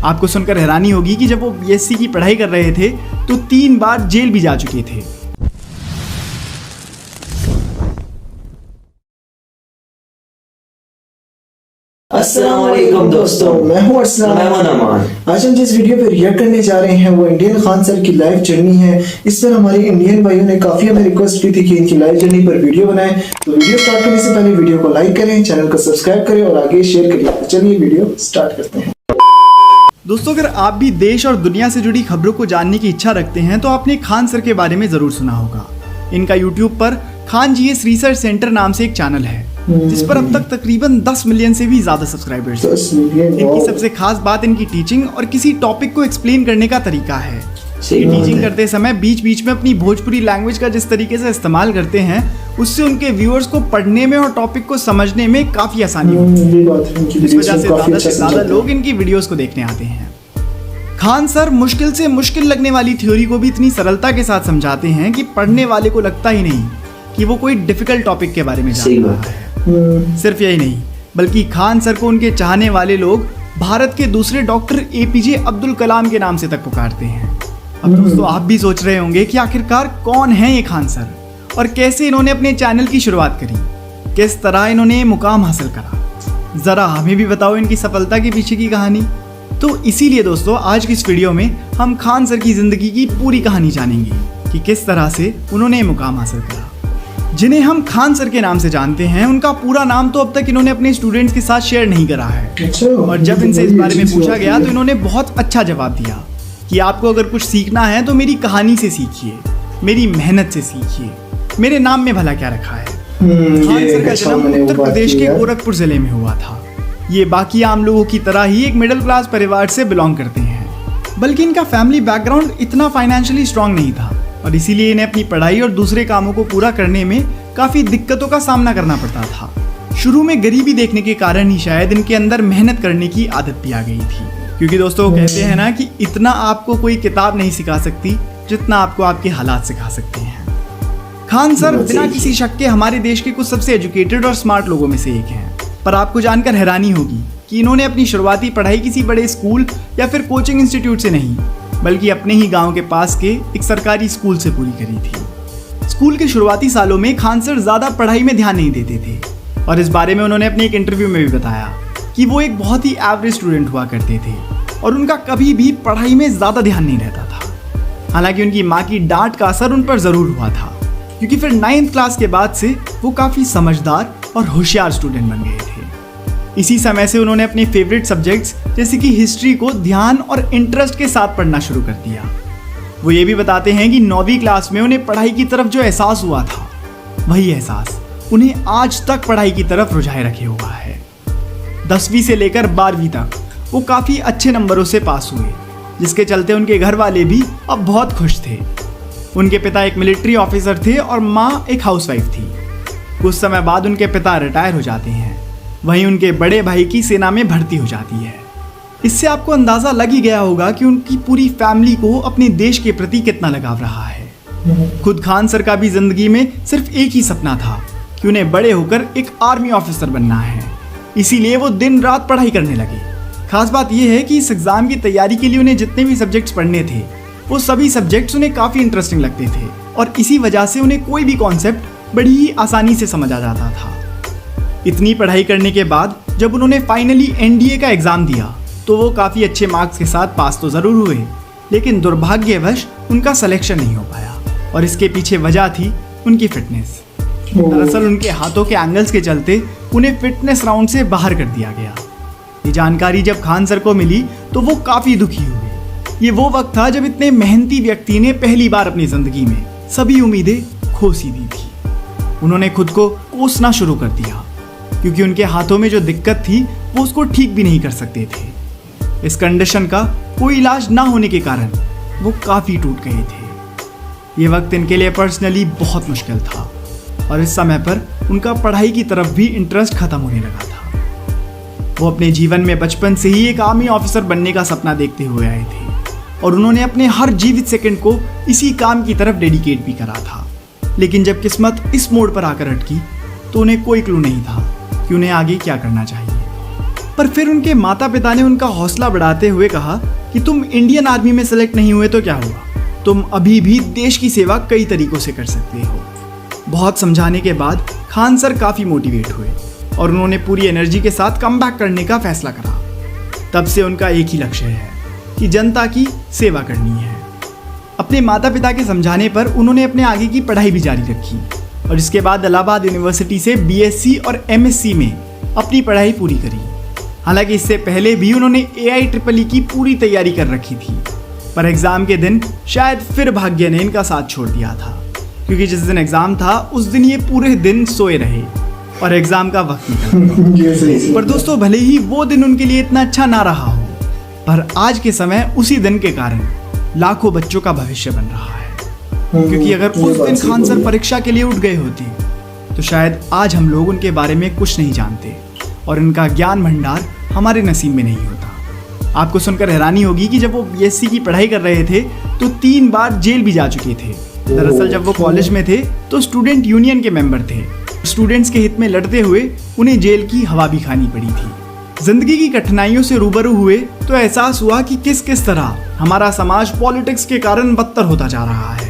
आपको सुनकर हैरानी होगी कि जब वो बीएससी की पढ़ाई कर रहे थे तो 3 बार जेल भी जा चुके थे। अस्सलाम वालेकुम दोस्तों, मैं हूं अरसलान। आज हम जिस वीडियो पे रिएक्ट करने जा रहे हैं वो इंडियन खान सर की लाइफ जर्नी है। इस पर हमारे इंडियन भाइयों ने काफी हमें रिक्वेस्ट की थी कि इनकी लाइफ जर्नी पर वीडियो बनाएं, तो वीडियो स्टार्ट करने से पहले वीडियो को लाइक करें, चैनल को सब्सक्राइब करें और आगे शेयर करिए। तो चलिए वीडियो स्टार्ट करते हैं। दोस्तों, अगर आप भी देश और दुनिया से जुड़ी खबरों को जानने की इच्छा रखते हैं तो आपने खान सर के बारे में जरूर सुना होगा। इनका यूट्यूब पर खान जीएस रिसर्च सेंटर नाम से एक चैनल है जिस पर अब तक तकरीबन 10 मिलियन से भी ज्यादा सब्सक्राइबर्स हैं। इनकी सबसे खास बात इनकी टीचिंग और किसी टॉपिक को एक्सप्लेन करने का तरीका है। ये टीचिंग करते समय बीच बीच में अपनी भोजपुरी लैंग्वेज का जिस तरीके से इस्तेमाल करते हैं उससे उनके व्यूअर्स को पढ़ने में और टॉपिक को समझने में काफी आसानी होती है। इस वजह से ज्यादा लोग इनकी वीडियोस को देखने आते हैं। खान सर मुश्किल से मुश्किल लगने वाली थ्योरी को भी इतनी सरलता के साथ समझाते हैं कि पढ़ने वाले को लगता ही नहीं कि वो कोई डिफिकल्ट टॉपिक के बारे में जान रहा है। सिर्फ यही नहीं बल्कि खान सर को उनके चाहने वाले लोग भारत के दूसरे डॉक्टर एपीजे अब्दुल कलाम के नाम से तक पुकारते हैं। अब दोस्तों, आप भी सोच रहे होंगे कि आखिरकार कौन है ये खान सर और कैसे इन्होंने अपने चैनल की शुरुआत करी, किस तरह इन्होंने ये मुकाम हासिल करा। जरा हमें भी बताओ इनकी सफलता के पीछे की कहानी। तो इसीलिए दोस्तों, आज की इस वीडियो में हम खान सर की जिंदगी की पूरी कहानी जानेंगे कि किस तरह से उन्होंने ये मुकाम हासिल करा। जिन्हें हम खान सर के नाम से जानते हैं उनका पूरा नाम तो अब तक इन्होंने अपने स्टूडेंट्स के साथ शेयर नहीं करा है। और जब इनसे इस बारे में पूछा गया तो इन्होंने बहुत अच्छा जवाब दिया कि आपको अगर कुछ सीखना है तो मेरी कहानी से सीखिए, मेरी मेहनत से सीखिए, मेरे नाम में भला क्या रखा है। खान सर का जन्म उत्तर प्रदेश के गोरखपुर जिले में हुआ था। ये बाकी आम लोगों की तरह ही एक मिडिल क्लास परिवार से बिलोंग करते हैं, बल्कि इनका फैमिली बैकग्राउंड इतना फाइनेंशियली स्ट्रांग नहीं था और इसीलिए इन्हें अपनी पढ़ाई और दूसरे कामों को पूरा करने में काफी दिक्कतों का सामना करना पड़ता था। शुरू में गरीबी देखने के कारण ही शायद इनके अंदर मेहनत करने की आदत भी आ गई थी, क्योंकि दोस्तों वो कहते हैं ना कि इतना आपको कोई किताब नहीं सिखा सकती जितना आपको आपके हालात सिखा सकते हैं। खान सर बिना किसी शक के हमारे देश के कुछ सबसे एजुकेटेड और स्मार्ट लोगों में से एक हैं, पर आपको जानकर हैरानी होगी कि इन्होंने अपनी शुरुआती पढ़ाई किसी बड़े स्कूल या फिर कोचिंग इंस्टीट्यूट से नहीं बल्कि अपने ही गांव के पास के एक सरकारी स्कूल से पूरी करी थी। स्कूल के शुरुआती सालों में खान सर ज्यादा पढ़ाई में ध्यान नहीं देते थे और इस बारे में उन्होंने अपने एक इंटरव्यू में भी बताया कि वो एक बहुत ही एवरेज स्टूडेंट हुआ करते थे और उनका कभी भी पढ़ाई में ज्यादा ध्यान नहीं रहता था। हालांकि उनकी माँ की डांट का असर उन पर जरूर हुआ था, क्योंकि फिर 9th क्लास के बाद से वो काफी समझदार और होशियार स्टूडेंट बन गए थे। इसी समय से उन्होंने अपने फेवरेट सब्जेक्ट्स जैसे कि हिस्ट्री को ध्यान और इंटरेस्ट के साथ पढ़ना शुरू कर दिया। वो ये भी बताते हैं कि 9वीं क्लास में उन्हें पढ़ाई की तरफ जो एहसास हुआ था वही एहसास उन्हें आज तक पढ़ाई की तरफ रुझाए रखे हुआ है। 10वीं से लेकर 12वीं तक वो काफी अच्छे नंबरों से पास हुए, जिसके चलते उनके घर वाले भी अब बहुत खुश थे। उनके पिता एक मिलिट्री ऑफिसर थे और माँ एक हाउसवाइफ थी। कुछ समय बाद उनके पिता रिटायर हो जाते हैं, वहीं उनके बड़े भाई की सेना में भर्ती हो जाती है। इससे आपको अंदाजा लग ही गया होगा कि उनकी पूरी फैमिली को अपने देश के प्रति कितना लगाव रहा है। खुद खान सर का भी जिंदगी में सिर्फ एक ही सपना था कि उन्हें बड़े होकर एक आर्मी ऑफिसर बनना है, इसीलिए वो दिन रात पढ़ाई करने लगे। खास बात यह है कि इस एग्जाम की तैयारी के लिए उन्हें जितने भी सब्जेक्ट्स पढ़ने थे वो सभी सब्जेक्ट्स उन्हें काफी इंटरेस्टिंग लगते थे और इसी वजह से उन्हें कोई भी कॉन्सेप्ट बड़ी ही आसानी से समझ आ जाता था। इतनी पढ़ाई करने के बाद जब उन्होंने फाइनली एनडीए का एग्जाम दिया तो वो काफ़ी अच्छे मार्क्स के साथ पास तो ज़रूर हुए, लेकिन दुर्भाग्यवश उनका सिलेक्शन नहीं हो पाया और इसके पीछे वजह थी उनकी फिटनेस। दरअसल उनके हाथों के एंगल्स के चलते उन्हें फिटनेस राउंड से बाहर कर दिया गया। ये जानकारी जब खान सर को मिली तो वो काफ़ी दुखी हुए। ये वो वक्त था जब इतने मेहनती व्यक्ति ने पहली बार अपनी ज़िंदगी में सभी उम्मीदें खो सी दी थी। उन्होंने खुद को कोसना शुरू कर दिया, क्योंकि उनके हाथों में जो दिक्कत थी वो उसको ठीक भी नहीं कर सकते थे। इस कंडीशन का कोई इलाज ना होने के कारण वो काफ़ी टूट गए थे। ये वक्त इनके लिए पर्सनली बहुत मुश्किल था और इस समय पर उनका पढ़ाई की तरफ भी इंटरेस्ट खत्म होने लगा था। वो अपने जीवन में बचपन से ही एक आर्मी ऑफिसर बनने का सपना देखते हुए आए थे और उन्होंने अपने हर जीवित सेकंड को इसी काम की तरफ डेडिकेट भी करा था। लेकिन जब किस्मत इस मोड़ पर आकर अटकी तो उन्हें कोई क्लू नहीं था कि उन्हें आगे क्या करना चाहिए। पर फिर उनके माता पिता ने उनका हौसला बढ़ाते हुए कहा कि तुम इंडियन आर्मी में सेलेक्ट नहीं हुए तो क्या हुआ, तुम अभी भी देश की सेवा कई तरीकों से कर सकते हो। बहुत समझाने के बाद खान सर काफ़ी मोटिवेट हुए और उन्होंने पूरी एनर्जी के साथ कमबैक करने का फैसला करा। तब से उनका एक ही लक्ष्य है कि जनता की सेवा करनी है। अपने माता पिता के समझाने पर उन्होंने अपने आगे की पढ़ाई भी जारी रखी और इसके बाद इलाहाबाद यूनिवर्सिटी से बीएससी और एमएससी में अपनी पढ़ाई पूरी करी। हालांकि इससे पहले भी उन्होंने AIEEE की पूरी तैयारी कर रखी थी, पर एग्ज़ाम के दिन शायद फिर भाग्य ने इनका साथ छोड़ दिया था, क्योंकि जिस दिन एग्ज़ाम था उस दिन ये पूरे दिन सोए रहे और एग्ज़ाम का वक्त निकला। पर दोस्तों, भले ही वो दिन उनके लिए इतना अच्छा ना रहा हो, पर आज के समय उसी दिन के कारण लाखों बच्चों का भविष्य बन रहा है। क्योंकि अगर उस दिन खान सर परीक्षा के लिए उठ गए होते तो शायद आज हम लोग उनके बारे में कुछ नहीं जानते और उनका ज्ञान भंडार हमारे नसीब में नहीं होता। आपको सुनकर हैरानी होगी कि जब वो बीएससी की पढ़ाई कर रहे थे तो 3 बार जेल भी जा चुके थे। दरअसल जब वो कॉलेज में थे तो स्टूडेंट यूनियन के मेंबर थे। स्टूडेंट्स के हित में लड़ते हुए उन्हें जेल की हवा भी खानी पड़ी थी। जिंदगी की कठिनाइयों से रूबरू हुए तो एहसास हुआ कि किस किस तरह हमारा समाज पॉलिटिक्स के कारण बदतर होता जा रहा है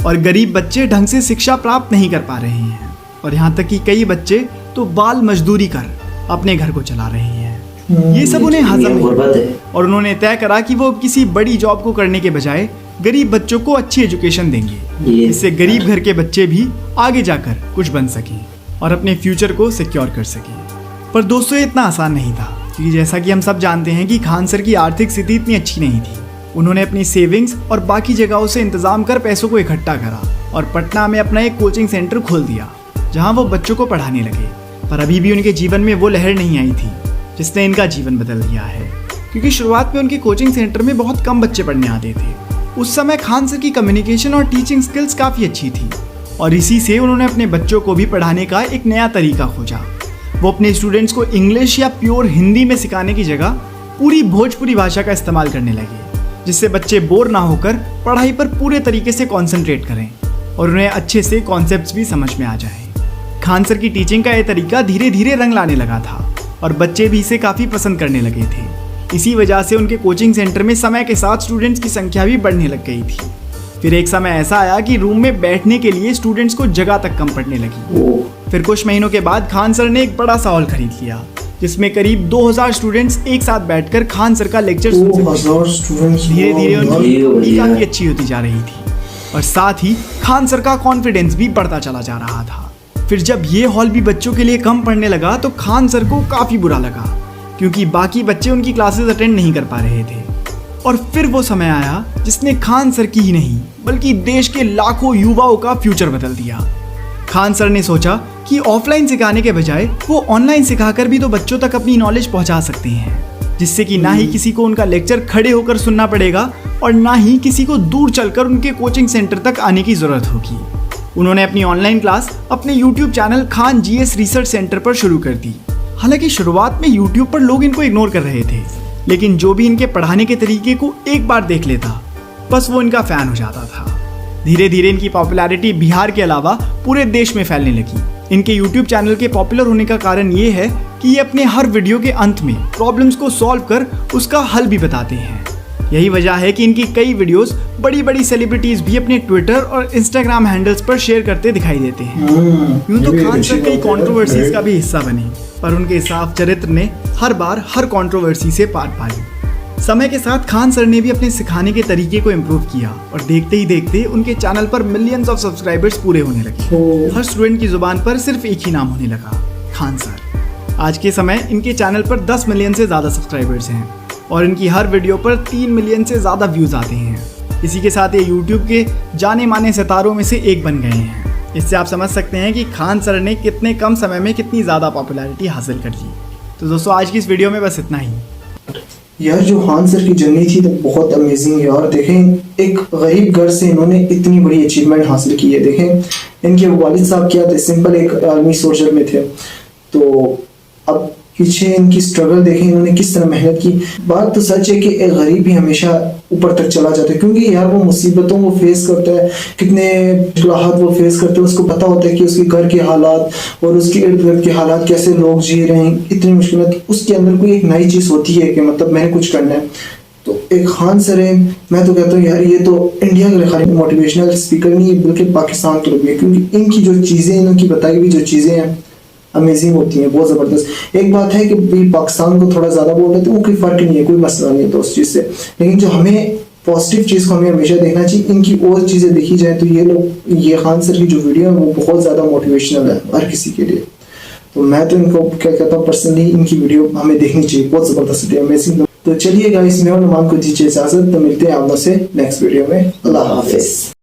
और गरीब बच्चे ढंग से शिक्षा प्राप्त नहीं कर पा रहे हैं और यहाँ तक कि कई बच्चे तो बाल मजदूरी कर अपने घर को चला रहे हैं। ये सब उन्हें हजम नहीं और उन्होंने तय करा कि वो किसी बड़ी जॉब को करने के बजाय गरीब बच्चों को अच्छी एजुकेशन देंगे, इससे गरीब घर के बच्चे भी आगे जाकर कुछ बन सकें और अपने फ्यूचर को सिक्योर कर सकें। पर दोस्तों, ये इतना आसान नहीं था, क्योंकि जैसा कि हम सब जानते हैं कि खान सर की आर्थिक स्थिति इतनी अच्छी नहीं थी। उन्होंने अपनी सेविंग्स और बाकी जगहों से इंतजाम कर पैसों को इकट्ठा करा और पटना में अपना एक कोचिंग सेंटर खोल दिया, जहां वो बच्चों को पढ़ाने लगे। पर अभी भी उनके जीवन में वो लहर नहीं आई थी जिसने इनका जीवन बदल दिया है, क्योंकि शुरुआत में उनके कोचिंग सेंटर में बहुत कम बच्चे पढ़ने आते थे। उस समय खान सर की कम्युनिकेशन और टीचिंग स्किल्स काफ़ी अच्छी थी और इसी से उन्होंने अपने बच्चों को भी पढ़ाने का एक नया तरीका खोजा। वो अपने स्टूडेंट्स को इंग्लिश या प्योर हिंदी में सिखाने की जगह पूरी भोजपुरी भाषा का इस्तेमाल करने लगे, जिससे बच्चे बोर ना होकर पढ़ाई पर पूरे तरीके से कॉन्सेंट्रेट करें और उन्हें अच्छे से कॉन्सेप्ट्स भी समझ में आ जाए। खान सर की टीचिंग का यह तरीका धीरे धीरे रंग लाने लगा था और बच्चे भी इसे काफ़ी पसंद करने लगे थे। इसी वजह से उनके कोचिंग सेंटर में समय के साथ स्टूडेंट्स की संख्या भी बढ़ने लग गई थी। फिर एक समय ऐसा आया कि रूम में बैठने के लिए स्टूडेंट्स को जगह तक कम पड़ने लगी। फिर कुछ महीनों के बाद खान सर ने एक बड़ा सा हॉल खरीद लिया, जिसमें करीब 2000 स्टूडेंट्स एक साथ बैठकर खान सर का लेक्चर सुन सकते थे। धीरे धीरे उनकी पढ़ाई काफ़ी अच्छी होती जा रही थी और साथ ही खान सर का कॉन्फिडेंस भी बढ़ता चला जा रहा था। फिर जब ये हॉल भी बच्चों के लिए कम पढ़ने लगा तो खान सर को काफ़ी बुरा लगा, क्योंकि बाकी बच्चे उनकी क्लासेस अटेंड नहीं कर पा रहे थे। और फिर वो समय आया जिसने खान सर की ही नहीं बल्कि देश के लाखों युवाओं का फ्यूचर बदल दिया। खान सर ने सोचा कि ऑफलाइन सिखाने के बजाय वो ऑनलाइन सिखाकर भी तो बच्चों तक अपनी नॉलेज पहुंचा सकते हैं, जिससे कि ना ही किसी को उनका लेक्चर खड़े होकर सुनना पड़ेगा और ना ही किसी को दूर चलकर उनके कोचिंग सेंटर तक आने की ज़रूरत होगी। उन्होंने अपनी ऑनलाइन क्लास अपने YouTube channel Khan GS research centre पर शुरू कर दी। हालांकि शुरुआत में YouTube पर लोग इनको इग्नोर कर रहे थे, लेकिन जो भी इनके पढ़ाने के तरीके को एक बार देख लेता बस वो इनका फ़ैन हो जाता था। धीरे धीरे इनकी पॉपुलैरिटी बिहार के अलावा पूरे देश में फैलने लगी। इनके YouTube चैनल के पॉपुलर होने का कारण ये है कि ये अपने हर वीडियो के अंत में प्रॉब्लम्स को सॉल्व कर उसका हल भी बताते हैं। यही वजह है कि इनकी कई वीडियोस बड़ी बड़ी सेलिब्रिटीज भी अपने ट्विटर और इंस्टाग्राम हैंडल्स पर शेयर करते दिखाई देते हैं। यूं तो खान सर कई कंट्रोवर्सीज का भी हिस्सा बने, पर उनके साफ चरित्र ने हर बार हर कंट्रोवर्सी से पार पाई। समय के साथ खान सर ने भी अपने सिखाने के तरीके को इम्प्रूव किया और देखते ही देखते उनके चैनल पर मिलियंस ऑफ सब्सक्राइबर्स पूरे होने लगे। हर स्टूडेंट की जुबान पर सिर्फ एक ही नाम होने लगा, खान सर। आज के समय इनके चैनल पर 10 मिलियन से ज़्यादा सब्सक्राइबर्स हैं और इनकी हर वीडियो पर 3 मिलियन से ज़्यादा व्यूज़ आते हैं। इसी के साथ ये YouTube के जाने माने सितारों में से एक बन गए हैं। इससे आप समझ सकते हैं कि खान सर ने कितने कम समय में कितनी ज़्यादा पॉपुलैरिटी हासिल कर ली। तो दोस्तों, आज की इस वीडियो में बस इतना ही। यार, जो खान सर की जर्नी थी तो बहुत अमेजिंग है। और देखें, एक गरीब घर से इन्होंने इतनी बड़ी अचीवमेंट हासिल की है। देखें, इनके वालिद साहब क्या थे, सिंपल एक आर्मी सोल्जर में थे। तो अब पीछे इनकी स्ट्रगल देखें, इन्होंने किस तरह मेहनत की। बात तो सच है कि एक गरीब भी हमेशा ऊपर तक चला जाता है, क्योंकि यार वो मुसीबतों को फेस करता है, कितने मुश्किलात वो फेस करते हैं, उसको पता होता है कि उसके घर के हालात और उसके इर्द गिर्द के हालात कैसे लोग जी रहे हैं, इतनी मुश्किल। उसके अंदर कोई एक नई चीज़ होती है कि मतलब मैंने कुछ करना है। तो एक खान सर है, मैं तो कहता हूँ यार ये तो इंडिया के लिए खाली मोटिवेशनल स्पीकर नहीं है, बल्कि पाकिस्तान के लिए भी है, क्योंकि इनकी जो चीज़ें, इनकी बताई हुई जो चीज़ें हैं अमेजिंग होती हैं, बहुत ज़बरदस्त। एक बात है कि भाई पाकिस्तान को थोड़ा ज़्यादा बोल रहे थे, वो कोई फ़र्क नहीं है, कोई मसला नहीं है तो उस चीज़ से, लेकिन जो हमें पॉजिटिव चीज़ को हमें हमेशा देखना चाहिए। इनकी और चीज़ें देखी जाए तो ये लोग, ये खान सर की जो वीडियो है वो बहुत ज़्यादा मोटिवेशनल है हर किसी के लिए। तो मैं तो इनको क्या कहता हूँ, पर्सनली इनकी वीडियो हमें देखनी चाहिए, बहुत ज़बरदस्त है, अमेजिंग। तो चलिए गाइस, मैं और नुमान को दीजिए इजाज़त, तो मिलते हैं आप लोगों से नेक्स्ट वीडियो में। अल्लाह हाफिज़।